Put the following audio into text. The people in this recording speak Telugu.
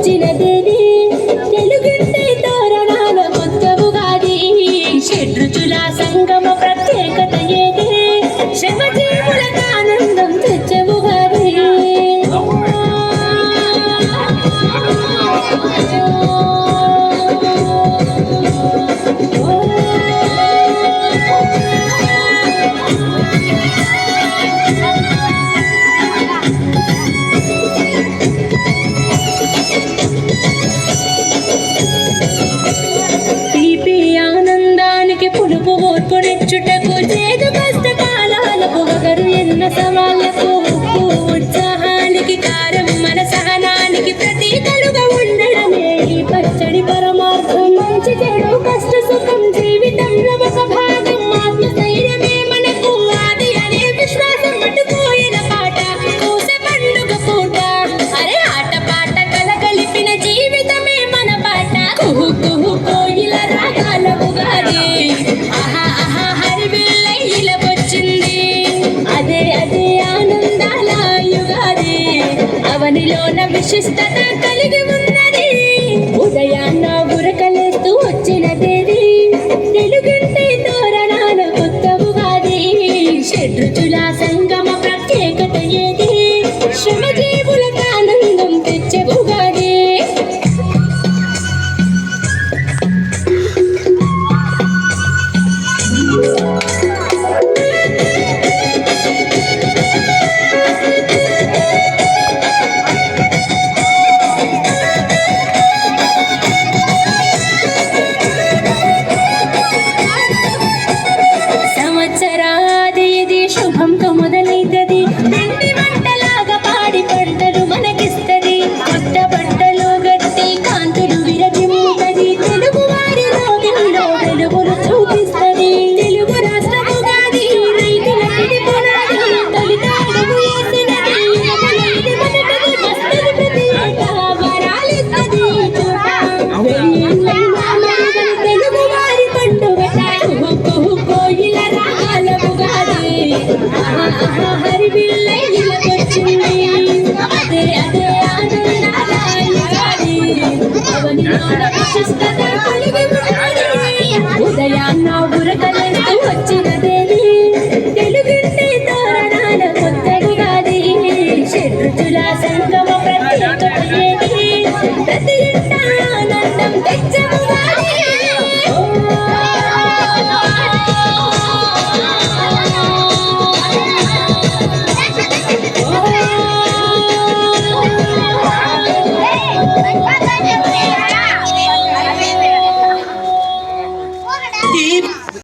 వచ్చినదేది తెలుగుంటే తోరణాల కొత్త ఉగాది షడ్రుచుల సంగమ ప్రత్యేకత ఏది శ్రమజీవులకు ఆనందం తెచ్చే ఉగాది పునిచ్చుటకు చేదు కష్టకాలాలకు వగరు ఎన్న సవాళ్లకు ఉప్పు ఉత్సాహానికి కారం మన సహనానికి ప్రతీకలుగా ఉండడమే ఈ పచ్చడి పరమార్థం మంచి చెడు కష్ట సుఖం జీవితంలో ఒక భాగం ఆత్మస్థైర్యమే మనకు ఆది అనే విశ్వాసం అటుపోయిన పాట కూసే పండుగ పూట అరే ఆట పాట కలగలిపిన జీవితమే మన పాట కుహు కుహు కోయిల రాగాల ఉగాది అదే ఆనందాల యుగాది అవనిలోన విశిష్టత కలిగి ఉన్నది ఉదయాన్న ఉరకలేస్తూ వచ్చినదేది తెలుగుంటే తోరణాల కొత్త ఉగాది షడ్రుచుల సంగమ ప్రత్యేకత ఏది శ్రమజీవులకు ఆనందం తెచ్చే ఉగాది శుభంతో మొదలైతది పిండి వంటలాగా పాడి పంటలు మనకిస్తది కొత్త బట్టలు గట్టి కాంతులు విరజిమ్ముతది తెలుగు వారి రోజుల్లో వెలుగులు చూపిస్తది తెలుగు రాష్ట్ర ఉగాది రైతుల పునాది తొలిత అడుగు వేసినది మొదలైంది మొదటిది వస్తది ప్రతి ఏటా వరాలిస్తది తెలుగు వారి పండుగ కోయిల రాగాల ఉగాది హరివిల్లొచ్చింది అదే ఆనందాల యుగాది అవనిలోన విశిష్టత కలిగి ఉన్నది ఉదయాన్న ఉరకలేస్తూ వచ్చిన